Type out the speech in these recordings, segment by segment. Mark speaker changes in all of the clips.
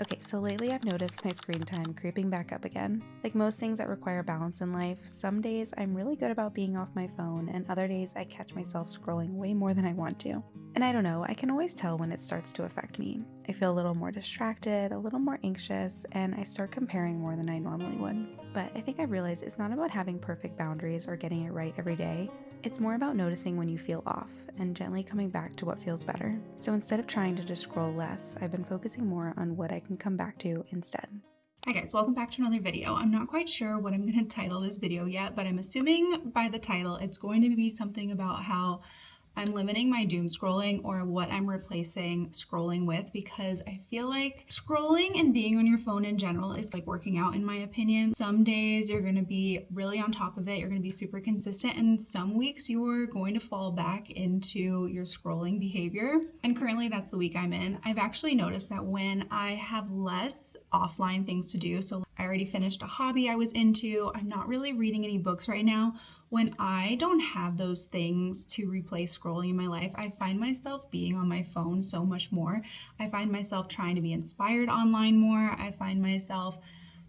Speaker 1: Okay, so lately I've noticed my screen time creeping back up again. Like most things that require balance in life, some days I'm really good about being off my phone, and other days I catch myself scrolling way more than I want to. And I don't know, I can always tell when it starts to affect me. I feel a little more distracted, a little more anxious, and I start comparing more than I normally would. But I think I realized it's not about having perfect boundaries or getting it right every day. It's more about noticing when you feel off and gently coming back to what feels better. So instead of trying to just scroll less, I've been focusing more on what I can come back to instead.
Speaker 2: Hi guys, welcome back to another video. I'm not quite sure what I'm going to title this video yet, but I'm assuming by the title it's going to be something about how I'm limiting my doom scrolling or what I'm replacing scrolling with, because I feel like scrolling and being on your phone in general is like working out in my opinion. Some days you're going to be really on top of it, you're going to be super consistent, and some weeks you're going to fall back into your scrolling behavior. And currently that's the week I'm in. I've actually noticed that when I have less offline things to do, so I already finished a hobby I was into, I'm not really reading any books right now. When I don't have those things to replace scrolling in my life, I find myself being on my phone so much more. I find myself trying to be inspired online more. I find myself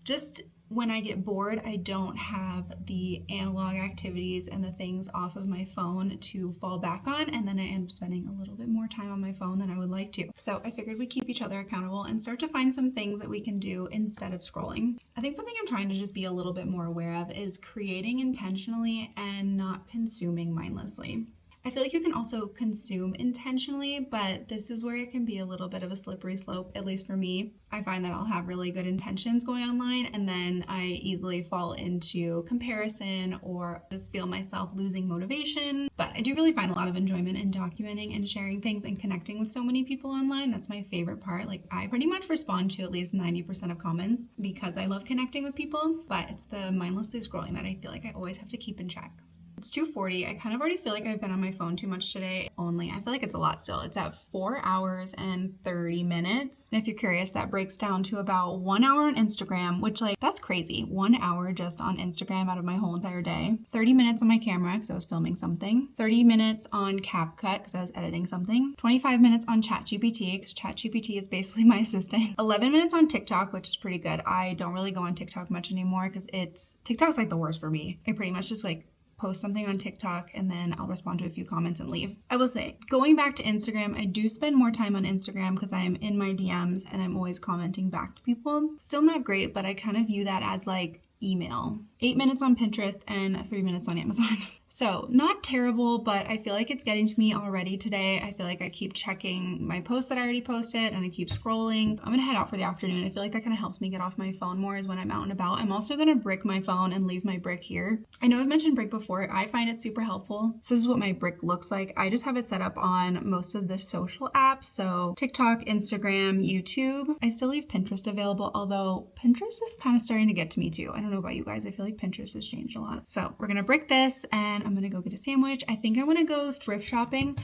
Speaker 2: just when I get bored, I don't have the analog activities and the things off of my phone to fall back on, and then I end up spending a little bit more time on my phone than I would like to. So I figured we'd keep each other accountable and start to find some things that we can do instead of scrolling. I think something I'm trying to just be a little bit more aware of is creating intentionally and not consuming mindlessly. I feel like you can also consume intentionally, but this is where it can be a little bit of a slippery slope, at least for me. I find that I'll have really good intentions going online, and then I easily fall into comparison or just feel myself losing motivation. But I do really find a lot of enjoyment in documenting and sharing things and connecting with so many people online. That's my favorite part. Like, I pretty much respond to at least 90% of comments because I love connecting with people, but it's the mindlessly scrolling that I feel like I always have to keep in check. It's 2:40. I kind of already feel like I've been on my phone too much today. Only, I feel like it's a lot still. It's at 4 hours and 30 minutes. And if you're curious, that breaks down to about 1 hour on Instagram, which, like, that's crazy. 1 hour just on Instagram out of my whole entire day. 30 minutes on my camera because I was filming something. 30 minutes on CapCut because I was editing something. 25 minutes on ChatGPT because ChatGPT is basically my assistant. 11 minutes on TikTok, which is pretty good. I don't really go on TikTok much anymore because TikTok's like the worst for me. I pretty much just like post something on TikTok and then I'll respond to a few comments and leave. I will say, going back to Instagram, I do spend more time on Instagram because I'm in my DMs and I'm always commenting back to people. Still not great, but I kind of view that as like email. 8 minutes on Pinterest and 3 minutes on Amazon. So not terrible, but I feel like it's getting to me already today. I feel like I keep checking my posts that I already posted and I keep scrolling. I'm gonna head out for the afternoon. I feel like that kind of helps me get off my phone more is when I'm out and about. I'm also gonna brick my phone and leave my brick here. I know I've mentioned brick before. I find it super helpful. So this is what my brick looks like. I just have it set up on most of the social apps. So TikTok, Instagram, YouTube. I still leave Pinterest available, although Pinterest is kind of starting to get to me too. I don't know about you guys. I feel like Pinterest has changed a lot. So we're gonna brick this and I'm gonna go get a sandwich. I think I wanna go thrift shopping.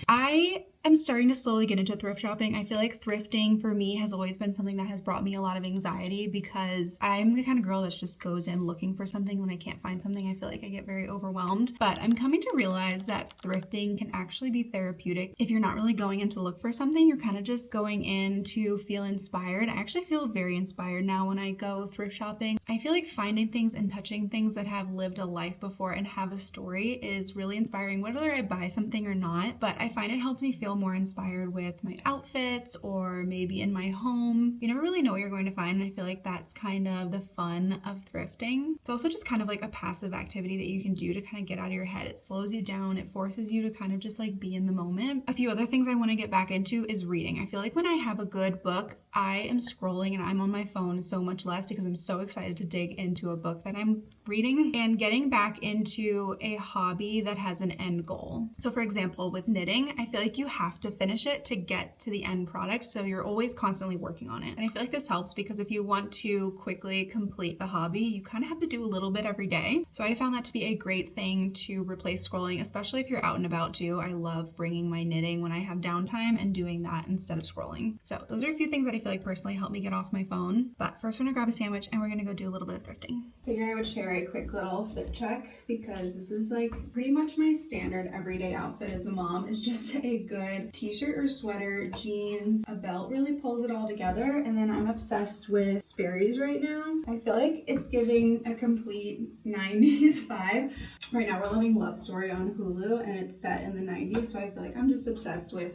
Speaker 2: I'm starting to slowly get into thrift shopping. I feel like thrifting for me has always been something that has brought me a lot of anxiety because I'm the kind of girl that just goes in looking for something. When I can't find something, I feel like I get very overwhelmed. But I'm coming to realize that thrifting can actually be therapeutic. If you're not really going in to look for something, you're kind of just going in to feel inspired. I actually feel very inspired now when I go thrift shopping. I feel like finding things and touching things that have lived a life before and have a story is really inspiring, whether I buy something or not. But I find it helps me feel more inspired with my outfits or maybe in my home. You never really know what you're going to find, and I feel like that's kind of the fun of thrifting. It's also just kind of like a passive activity that you can do to kind of get out of your head. It slows you down. It forces you to kind of just like be in the moment. A few other things I want to get back into is reading. I feel like when I have a good book, I am scrolling and I'm on my phone so much less because I'm so excited to dig into a book that I'm reading, and getting back into a hobby that has an end goal. So for example, with knitting, I feel like you have to finish it to get to the end product. So you're always constantly working on it. And I feel like this helps because if you want to quickly complete the hobby, you kind of have to do a little bit every day. So I found that to be a great thing to replace scrolling, especially if you're out and about too. I love bringing my knitting when I have downtime and doing that instead of scrolling. So those are a few things that I feel like personally help me get off my phone. But first we're gonna grab a sandwich and we're gonna go do a little bit of thrifting. Figured I would share a quick little fit check because this is like pretty much my standard everyday outfit as a mom, is just a good good t-shirt or sweater, jeans, a belt really pulls it all together. And then I'm obsessed with Sperry's right now. I feel like it's giving a complete 90s vibe. Right now we're loving Love Story on Hulu and it's set in the 90s, so I feel like I'm just obsessed with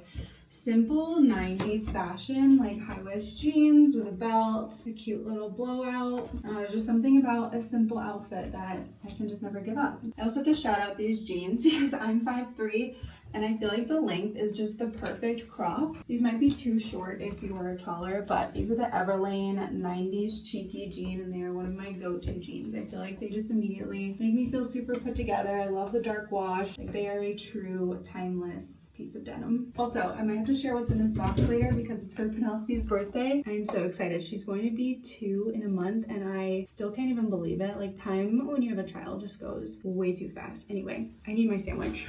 Speaker 2: simple 90s fashion, like high-waist jeans with a belt, a cute little blowout. There's just something about a simple outfit that I can just never give up. I also have to shout out these jeans because I'm 5'3", and I feel like the length is just the perfect crop. These might be too short if you are taller, but these are the Everlane 90s cheeky jean, and they are one of my go-to jeans. I feel like they just immediately make me feel super put together. I love the dark wash. Like, they are a true timeless piece of denim. Also, I might have to share what's in this box later because it's for Penelope's birthday. I am so excited. She's going to be 2 in a month, and I still can't even believe it. Like, time when you have a child just goes way too fast. Anyway, I need my sandwich.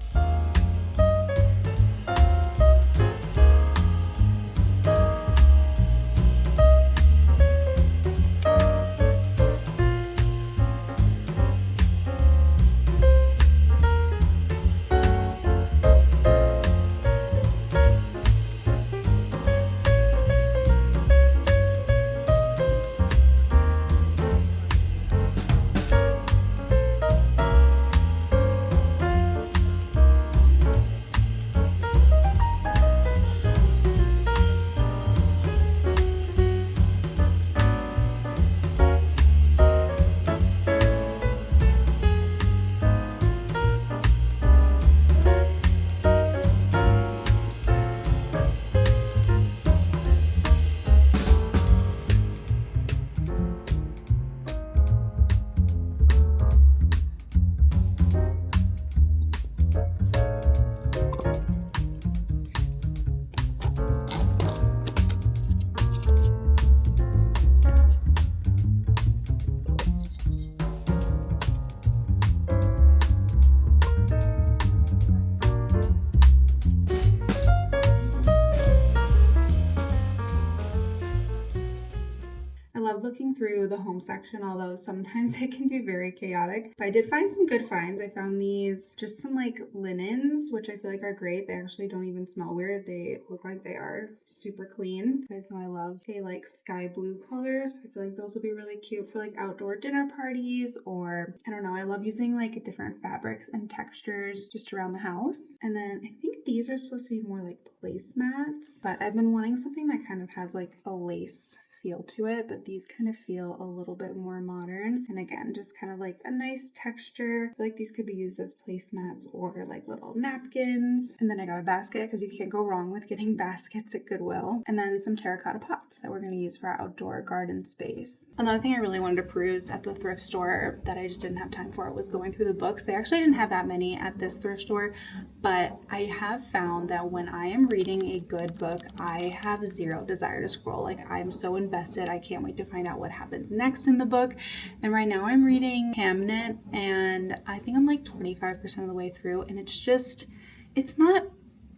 Speaker 2: Love looking through the home section, although sometimes it can be very chaotic. But I did find some good finds. I found these, just some like linens, which I feel like are great. They actually don't even smell weird. They look like they are super clean. You guys know I love a like sky blue color, so I feel like those will be really cute for like outdoor dinner parties, or I don't know, I love using like different fabrics and textures just around the house. And then I think these are supposed to be more like placemats, but I've been wanting something that kind of has like a lace feel to it, but these kind of feel a little bit more modern. And again, just kind of like a nice texture. I feel like these could be used as placemats or like little napkins. And then I got a basket because you can't go wrong with getting baskets at Goodwill. And then some terracotta pots that we're going to use for our outdoor garden space. Another thing I really wanted to peruse at the thrift store that I just didn't have time for was going through the books. They actually didn't have that many at this thrift store, but I have found that when I am reading a good book, I have zero desire to scroll. Like, I'm so invested. I can't wait to find out what happens next in the book. And right now I'm reading Hamnet, and I think I'm like 25% of the way through, and it's not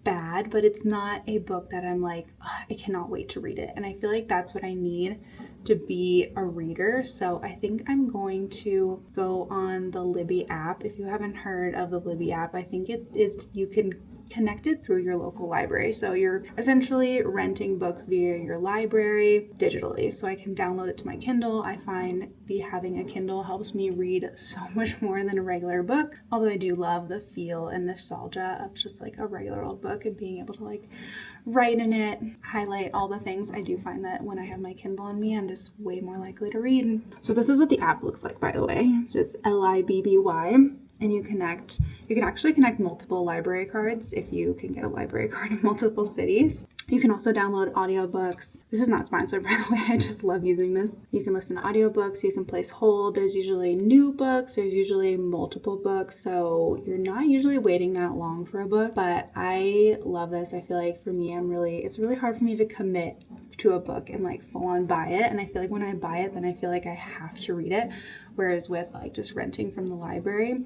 Speaker 2: bad, but it's not a book that I'm like, I cannot wait to read it. And I feel like that's what I need to be a reader. So I think I'm going to go on the Libby app. If you haven't heard of the Libby app, I think it is, you can connected through your local library. So you're essentially renting books via your library digitally. So I can download it to my Kindle. I find having a Kindle helps me read so much more than a regular book. Although I do love the feel and nostalgia of just like a regular old book and being able to like write in it, highlight all the things. I do find that when I have my Kindle on me, I'm just way more likely to read. So this is what the app looks like, by the way. Just Libby. And you can actually connect multiple library cards if you can get a library card in multiple cities. You can also download audiobooks. This is not sponsored, by the way. I just love using this. You can listen to audiobooks. You can place hold. There's usually new books. There's usually multiple books. So you're not usually waiting that long for a book. But I love this. I feel like for me, it's really hard for me to commit to a book and like full on buy it. And I feel like when I buy it, then I feel like I have to read it. Whereas with like just renting from the library,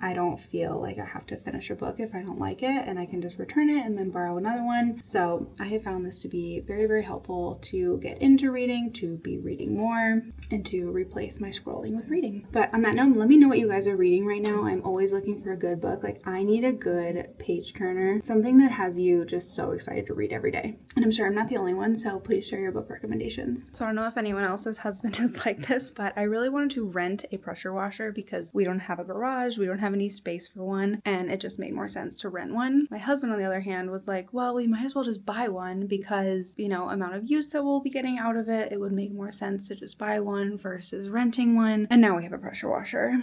Speaker 2: I don't feel like I have to finish a book if I don't like it, and I can just return it and then borrow another one. So I have found this to be very, very helpful to get into reading, to be reading more, and to replace my scrolling with reading. But on that note, let me know what you guys are reading right now. I'm always looking for a good book. Like, I need a good page turner, something that has you just so excited to read every day. And I'm sure I'm not the only one, so please share your book recommendations. So I don't know if anyone else's husband is like this, but I really wanted to rent a pressure washer because we don't have a garage, we don't have any space for one, and it just made more sense to rent one. My husband, on the other hand, was like, well, we might as well just buy one because, you know, amount of use that we'll be getting out of it, it would make more sense to just buy one versus renting one. And now we have a pressure washer.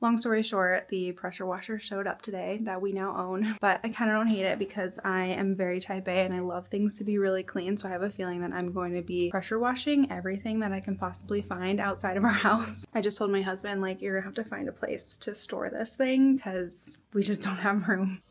Speaker 2: Long story short, the pressure washer showed up today that we now own, but I kind of don't hate it because I am very type A and I love things to be really clean. So I have a feeling that I'm going to be pressure washing everything that I can possibly find outside of our house. I just told my husband, like, you're gonna have to find a place to store this thing because we just don't have room.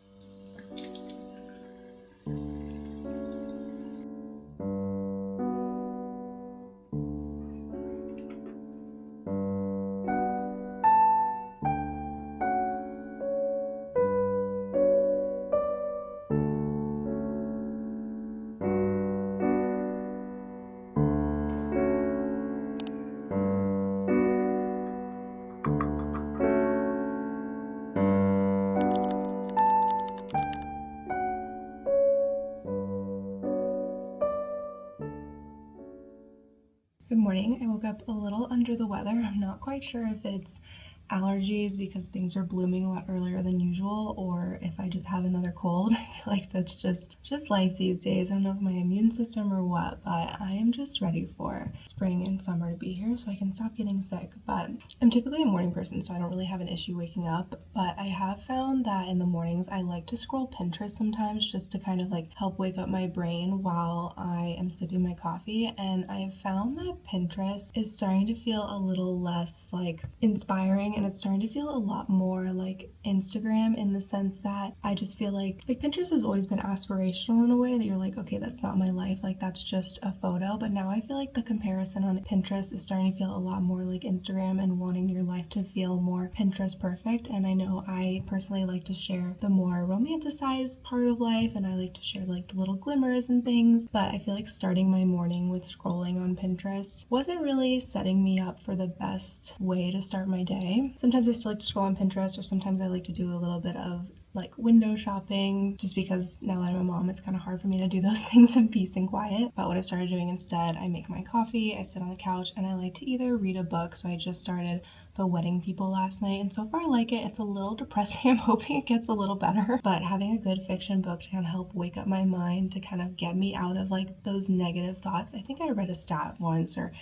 Speaker 2: Good morning. I woke up a little under the weather. I'm not quite sure if it's allergies because things are blooming a lot earlier than usual, or if I just have another cold. I feel like that's just life these days. I don't know if my immune system or what, but I am just ready for spring and summer to be here so I can stop getting sick. But I'm typically a morning person, so I don't really have an issue waking up, but I have found that in the mornings I like to scroll Pinterest sometimes just to kind of like help wake up my brain while I am sipping my coffee. And I have found that Pinterest is starting to feel a little less like inspiring, and it's starting to feel a lot more like Instagram, in the sense that I just feel like Pinterest has always been aspirational in a way that you're like, okay, that's not my life, like that's just a photo. But now I feel like the comparison on Pinterest is starting to feel a lot more like Instagram and wanting your life to feel more Pinterest perfect. And I know I personally like to share the more romanticized part of life, and I like to share like the little glimmers and things, but I feel like starting my morning with scrolling on Pinterest wasn't really setting me up for the best way to start my day. Sometimes I still like to scroll on Pinterest, or sometimes I like to do a little bit of like window shopping, just because now that I'm a mom, it's kind of hard for me to do those things in peace and quiet. But what I started doing instead, I make my coffee, I sit on the couch, and I like to either read a book. So I just started The Wedding People last night, and so far I like it. It's a little depressing. I'm hoping it gets a little better, but having a good fiction book to kind of help wake up my mind, to kind of get me out of like those negative thoughts. I think I read a stat once, or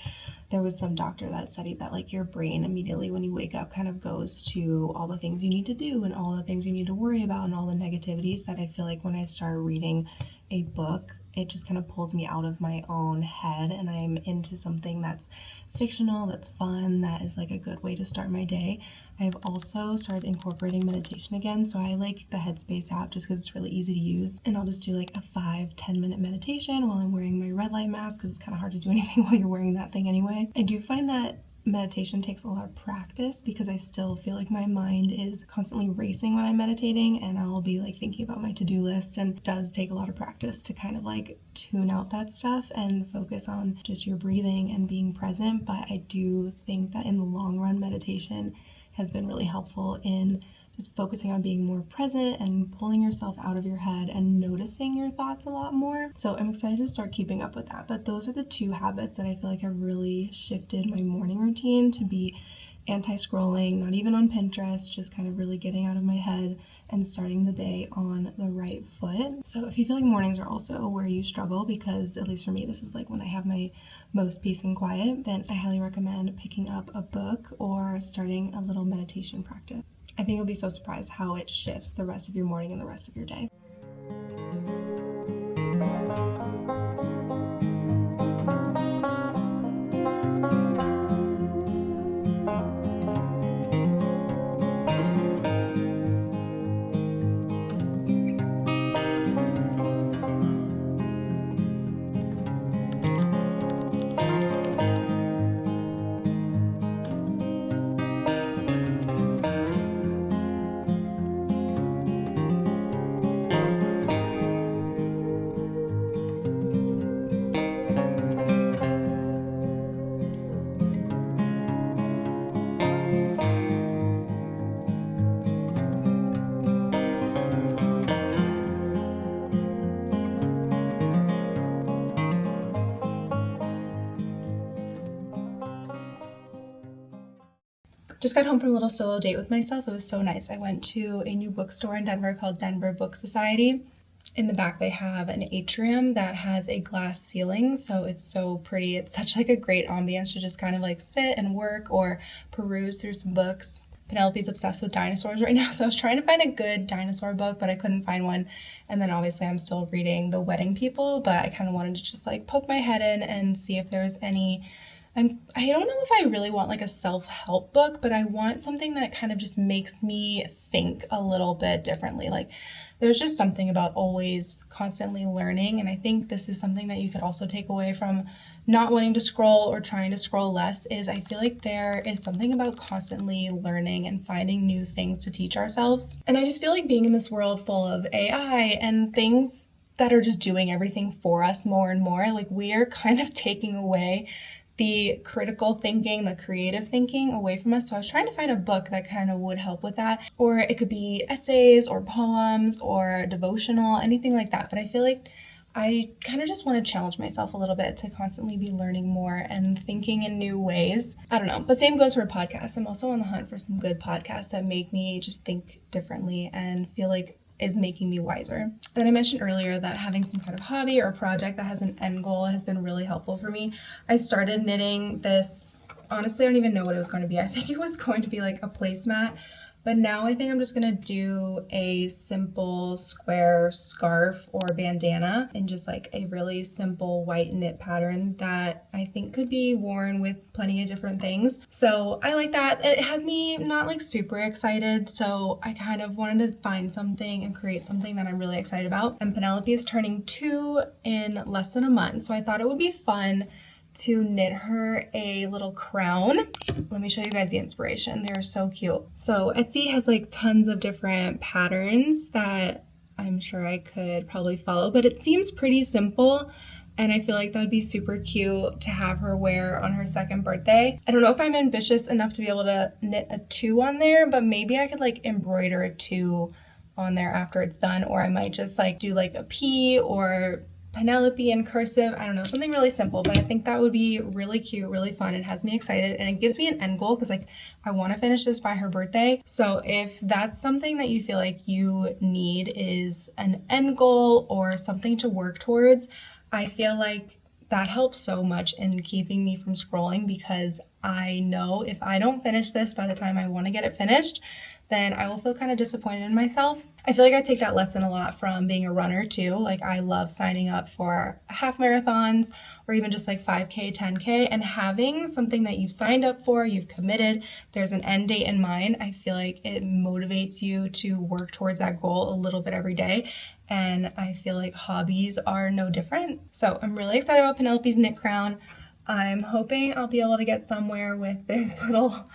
Speaker 2: there was some doctor that studied that like your brain immediately when you wake up kind of goes to all the things you need to do and all the things you need to worry about and all the negativities, that I feel like when I start reading a book, it just kind of pulls me out of my own head and I'm into something that's fictional, that's fun, that is like a good way to start my day. I've also started incorporating meditation again, so I like the Headspace app just because it's really easy to use, and I'll just do like a 5-10 minute meditation while I'm wearing my red light mask because it's kind of hard to do anything while you're wearing that thing anyway. I do find that meditation takes a lot of practice because I still feel like my mind is constantly racing when I'm meditating, and I'll be like thinking about my to-do list, and it does take a lot of practice to kind of like tune out that stuff and focus on just your breathing and being present. But I do think that in the long run, meditation has been really helpful in just focusing on being more present and pulling yourself out of your head and noticing your thoughts a lot more. So I'm excited to start keeping up with that. But those are the two habits that I feel like have really shifted my morning routine to be anti-scrolling, not even on Pinterest, just kind of really getting out of my head and starting the day on the right foot. So if you feel like mornings are also where you struggle, because at least for me, this is like when I have my most peace and quiet, then I highly recommend picking up a book or starting a little meditation practice. I think you'll be so surprised how it shifts the rest of your morning and the rest of your day. Just got home from a little solo date with myself. It was so nice. I went to a new bookstore in Denver called Denver Book Society. In the back they have an atrium that has a glass ceiling, so it's so pretty. It's such like a great ambience to just kind of like sit and work or peruse through some books. Penelope's obsessed with dinosaurs right now, so I was trying to find a good dinosaur book, but I couldn't find one. And then obviously I'm still reading The Wedding People, but I kind of wanted to just like poke my head in and see if there was any. I don't know if I really want like a self-help book, but I want something that kind of just makes me think a little bit differently. Like there's just something about always constantly learning, and I think this is something that you could also take away from not wanting to scroll or trying to scroll less. Is I feel like there is something about constantly learning and finding new things to teach ourselves. And I just feel like being in this world full of AI and things that are just doing everything for us more and more, like we are kind of taking away the critical thinking, the creative thinking away from us. So I was trying to find a book that kind of would help with that. Or it could be essays or poems or devotional, anything like that. But I feel like I kind of just want to challenge myself a little bit to constantly be learning more and thinking in new ways. I don't know, but same goes for podcasts. I'm also on the hunt for some good podcasts that make me just think differently and feel like is making me wiser. Then I mentioned earlier that having some kind of hobby or project that has an end goal has been really helpful for me. I started knitting this, honestly, I don't even know what it was going to be. I think it was going to be like a placemat, but now I think I'm just gonna do a simple square scarf or bandana in just like a really simple white knit pattern that I think could be worn with plenty of different things. So I like that. It has me not like super excited, so I kind of wanted to find something and create something that I'm really excited about. And Penelope is turning 2 in less than a month, so I thought it would be fun to knit her a little crown. Let me show you guys the inspiration. They're so cute. So Etsy has like tons of different patterns that I'm sure I could probably follow, but it seems pretty simple. And I feel like that would be super cute to have her wear on her 2nd birthday. I don't know if I'm ambitious enough to be able to knit a 2 on there, but maybe I could like embroider a 2 on there after it's done, or I might just like do like a P or Penelope in cursive. I don't know, something really simple, but I think that would be really cute, really fun. It has me excited and it gives me an end goal because like I want to finish this by her birthday. So if that's something that you feel like you need is an end goal or something to work towards, I feel like that helps so much in keeping me from scrolling, because I know if I don't finish this by the time I want to get it finished, then I will feel kind of disappointed in myself. I feel like I take that lesson a lot from being a runner too. Like I love signing up for half marathons or even just like 5K, 10K, and having something that you've signed up for, you've committed, there's an end date in mind. I feel like it motivates you to work towards that goal a little bit every day. And I feel like hobbies are no different. So I'm really excited about Penelope's knit crown. I'm hoping I'll be able to get somewhere with this little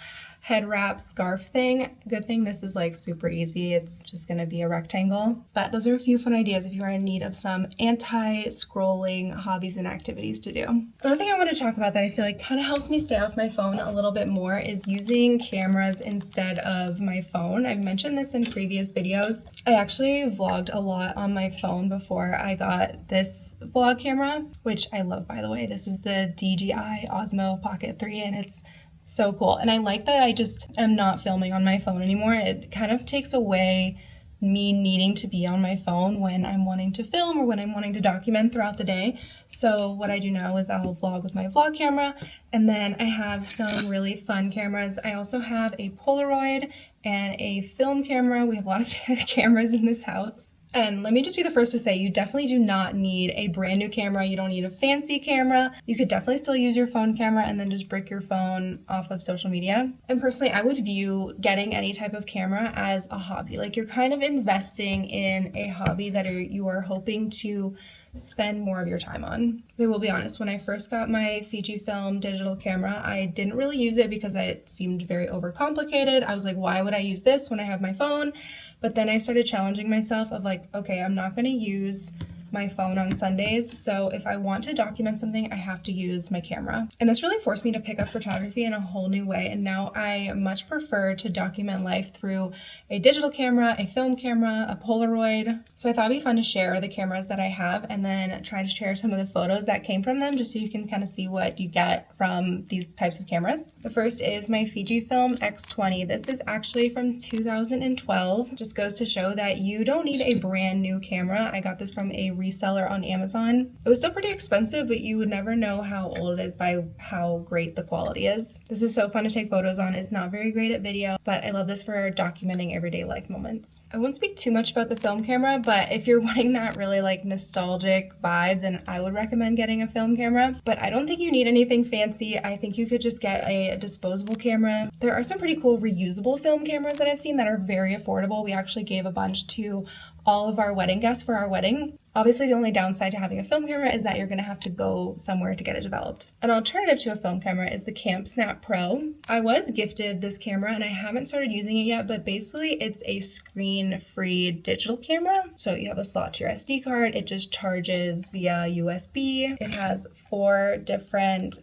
Speaker 2: head wrap scarf thing. Good thing this is like super easy. It's just gonna be a rectangle. But those are a few fun ideas if you are in need of some anti-scrolling hobbies and activities to do. Another thing I want to talk about that I feel like kind of helps me stay off my phone a little bit more is using cameras instead of my phone. I've mentioned this in previous videos. I actually vlogged a lot on my phone before I got this vlog camera, which I love, by the way. This is the DJI Osmo Pocket 3 and it's so cool. And I like that I just am not filming on my phone anymore. It kind of takes away me needing to be on my phone when I'm wanting to film or when I'm wanting to document throughout the day. So what I do now is I'll vlog with my vlog camera, and then I have some really fun cameras. I also have a Polaroid and a film camera. We have a lot of cameras in this house. And let me just be the first to say, you definitely do not need a brand new camera. You don't need a fancy camera. You could definitely still use your phone camera and then just brick your phone off of social media. And personally, I would view getting any type of camera as a hobby. Like you're kind of investing in a hobby that you are hoping to spend more of your time on. I will be honest, when I first got my Fujifilm digital camera, I didn't really use it because it seemed very overcomplicated. I was like, why would I use this when I have my phone? But then I started challenging myself of like, okay, I'm not going to use my phone on Sundays. So if I want to document something, I have to use my camera. And this really forced me to pick up photography in a whole new way. And now I much prefer to document life through a digital camera, a film camera, a Polaroid. So I thought it'd be fun to share the cameras that I have and then try to share some of the photos that came from them, just so you can kind of see what you get from these types of cameras. The first is my Fujifilm X20. This is actually from 2012. Just goes to show that you don't need a brand new camera. I got this from a reseller on Amazon. It was still pretty expensive, but you would never know how old it is by how great the quality is. This is so fun to take photos on. It's not very great at video, but I love this for documenting everyday life moments. I won't speak too much about the film camera, but if you're wanting that really like nostalgic vibe, then I would recommend getting a film camera. But I don't think you need anything fancy. I think you could just get a disposable camera. There are some pretty cool reusable film cameras that I've seen that are very affordable. We actually gave a bunch to all of our wedding guests for our wedding. Obviously, the only downside to having a film camera is that you're gonna have to go somewhere to get it developed. An alternative to a film camera is the Camp Snap Pro. I was gifted this camera and I haven't started using it yet, but basically it's a screen-free digital camera. So you have a slot to your SD card, it just charges via USB. It has 4 different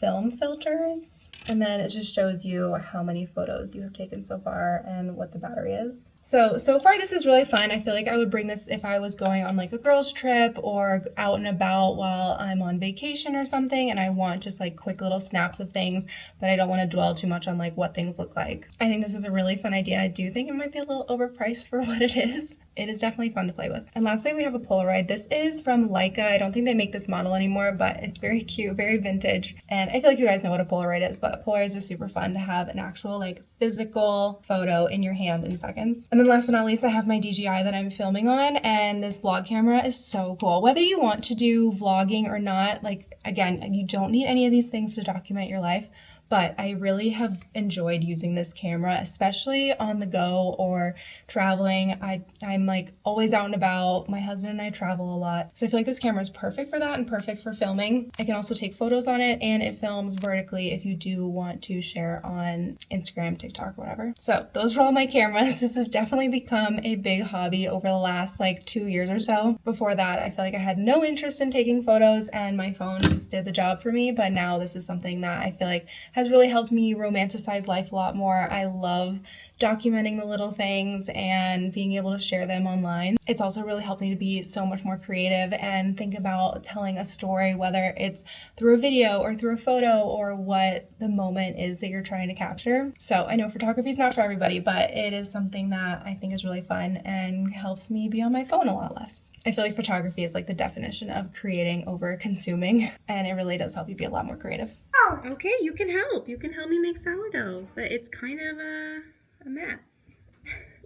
Speaker 2: film filters, and then it just shows you how many photos you have taken so far and what the battery is. So far this is really fun. I feel like I would bring this if I was going on like a girls trip or out and about while I'm on vacation or something and I want just like quick little snaps of things, but I don't want to dwell too much on like what things look like. I think this is a really fun idea. I do think it might be a little overpriced for what it is. It is definitely fun to play with. And lastly, we have a Polaroid. This is from Leica. I don't think they make this model anymore, but it's very cute, very vintage. And I feel like you guys know what a Polaroid is, but Polaroids are super fun to have an actual like physical photo in your hand in seconds. And then last but not least, I have my DJI that I'm filming on, and this vlog camera is so cool. Whether you want to do vlogging or not, like again, you don't need any of these things to document your life. But I really have enjoyed using this camera, especially on the go or traveling. I'm like always out and about. My husband and I travel a lot. So I feel like this camera is perfect for that and perfect for filming. I can also take photos on it, and it films vertically if you do want to share on Instagram, TikTok, whatever. So those are all my cameras. This has definitely become a big hobby over the last like 2 years or so. Before that, I feel like I had no interest in taking photos and my phone just did the job for me. But now this is something that I feel like has really helped me romanticize life a lot more. I love documenting the little things and being able to share them online. It's also really helped me to be so much more creative and think about telling a story, whether it's through a video or through a photo or what the moment is that you're trying to capture. So I know photography is not for everybody, but it is something that I think is really fun and helps me be on my phone a lot less. I feel like photography is like the definition of creating over consuming, and it really does help you be a lot more creative. Oh, okay, you can help. You can help me make sourdough, but it's kind of a mess.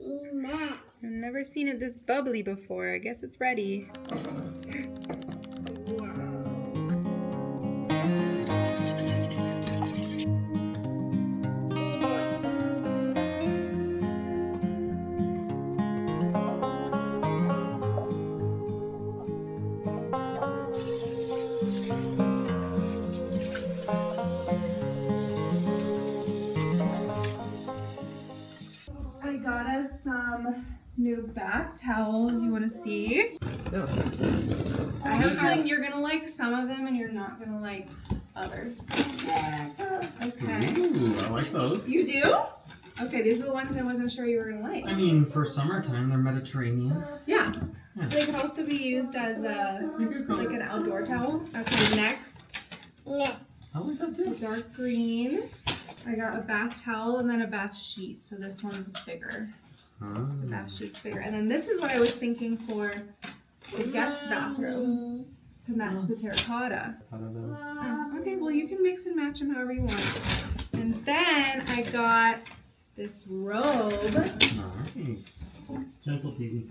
Speaker 2: I've never seen it this bubbly before. I guess it's ready. I got us some new bath towels. You want to see?
Speaker 3: Yes.
Speaker 2: I have a feeling you're gonna like some of them and you're not gonna like others. Okay.
Speaker 3: Ooh, I like those.
Speaker 2: You do? Okay, these are the ones I wasn't sure you were gonna like.
Speaker 3: I mean, for summertime, they're Mediterranean.
Speaker 2: Yeah.
Speaker 3: Yeah.
Speaker 2: They could also be used as like an outdoor towel. Okay, next.
Speaker 3: I like that too.
Speaker 2: Dark green. I got a bath towel and then a bath sheet. So this one's bigger. The bath sheet's bigger. And then this is what I was thinking for the guest bathroom to match the terracotta. Oh, okay, well you can mix and match them however you want. And then I got this robe.
Speaker 3: Nice. Gentle peasy.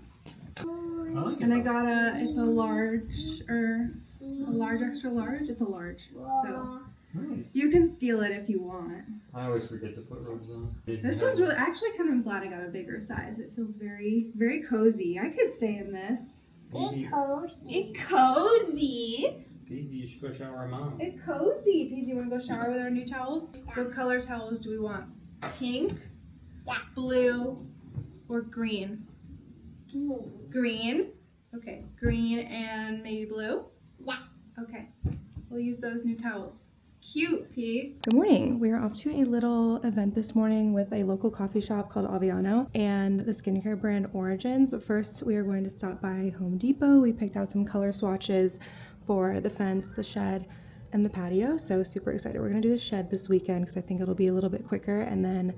Speaker 3: I like it.
Speaker 2: And I got it's a large, or a large extra large. It's a large. So
Speaker 3: Nice.
Speaker 2: you can steal it if you want.
Speaker 3: I always forget to put robes on.
Speaker 2: This one's really, actually kind of glad I got a bigger size. It feels very, very cozy. I could stay in this.
Speaker 3: Peasy.
Speaker 2: It's cozy.
Speaker 3: Peasy, you should go shower mom.
Speaker 2: It's cozy. Peasy, you want to go shower with our new towels? What color towels do we want? Pink, blue, or green? Green. Okay, green and maybe blue?
Speaker 4: Yeah.
Speaker 2: Okay, we'll use those new towels. Cute, P.
Speaker 5: Good morning. We are off to a little event this morning with a local coffee shop called Aviano and the skincare brand Origins. But first, we are going to stop by Home Depot. We picked out some color swatches for the fence, the shed, and the patio. So super excited. We're going to do the shed this weekend because I think it'll be a little bit quicker, and then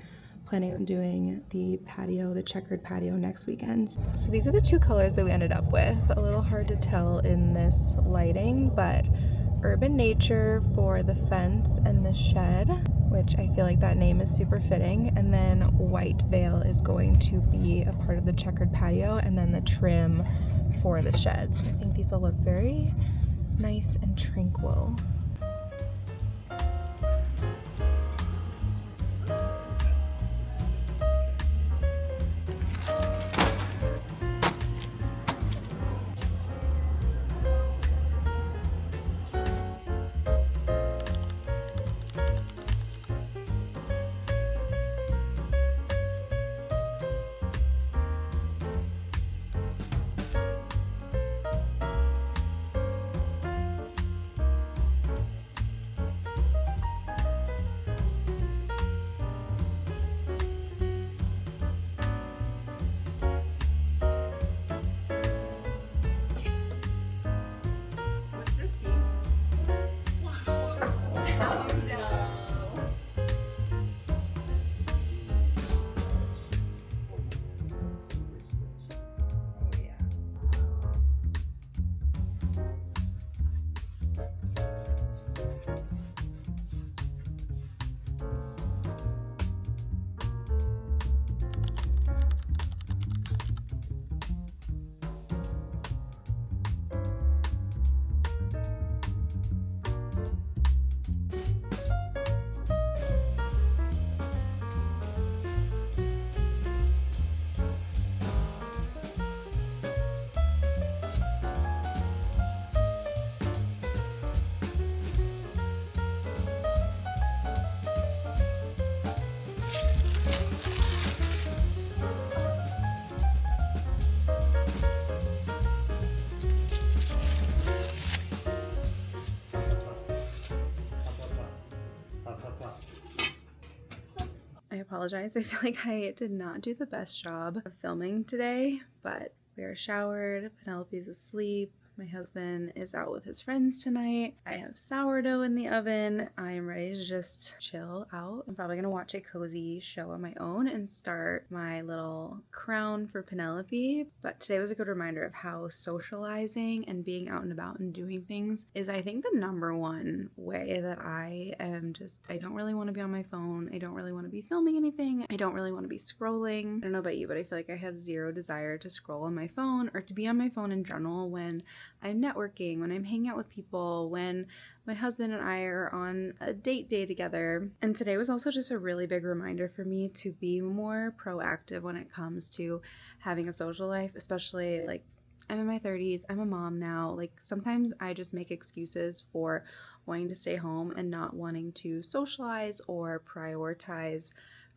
Speaker 5: planning on doing the patio, the checkered patio, next weekend. So these are the two colors that we ended up with. A little hard to tell in this lighting, but Urban Nature for the fence and the shed, which I feel like that name is super fitting, and then White Veil is going to be a part of the checkered patio, and then the trim for the shed. So I think these will look very nice and tranquil. I apologize. I feel like I did not do the best job of filming today, but we are showered, Penelope's asleep, my husband is out with his friends tonight, I have sourdough in the oven, I am ready to just chill out. I'm probably gonna watch a cozy show on my own and start my little crown for Penelope, but today was a good reminder of how socializing and being out and about and doing things is, I think, the #1 way that I don't really want to be on my phone, I don't really want to be filming anything, I don't really want to be scrolling. I don't know about you, but I feel like I have zero desire to scroll on my phone or to be on my phone in general when I'm networking, when I'm hanging out with people, when my husband and I are on a date day together. And today was also just a really big reminder for me to be more proactive when it comes to having a social life, especially like I'm in my 30s, I'm a mom now. Like sometimes I just make excuses for wanting to stay home and not wanting to socialize or prioritize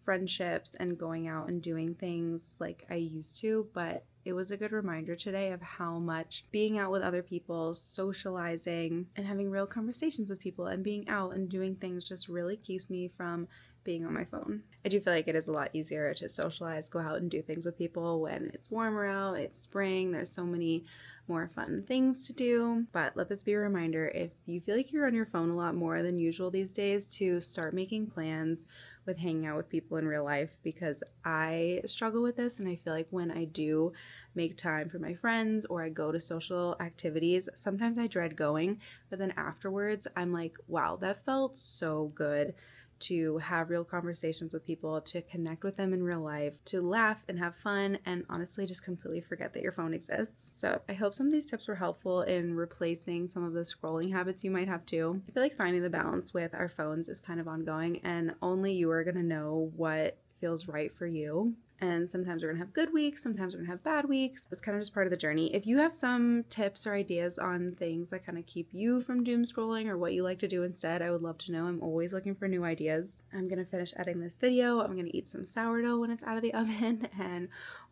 Speaker 5: friendships and going out and doing things like I used to, but it was a good reminder today of how much being out with other people, socializing, and having real conversations with people and being out and doing things just really keeps me from being on my phone. I do feel like it is a lot easier to socialize, go out and do things with people when it's warmer out, it's spring, there's so many more fun things to do. But let this be a reminder, if you feel like you're on your phone a lot more than usual these days, to start making plans with hanging out with people in real life, because I struggle with this, and I feel like when I do make time for my friends or I go to social activities, sometimes I dread going, but then afterwards I'm like, wow, that felt so good to have real conversations with people, to connect with them in real life, to laugh and have fun, and honestly just completely forget that your phone exists. So I hope some of these tips were helpful in replacing some of the scrolling habits you might have too. I feel like finding the balance with our phones is kind of ongoing, and only you are gonna know what feels right for you. And sometimes we're gonna have good weeks, sometimes we're gonna have bad weeks. It's kind of just part of the journey. If you have some tips or ideas on things that kind of keep you from doom scrolling or what you like to do instead, I would love to know. I'm always looking for new ideas. I'm gonna finish editing this video. I'm gonna eat some sourdough when it's out of the oven, and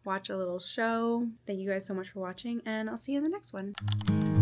Speaker 5: watch a little show. Thank you guys so much for watching, and I'll see you in the next one.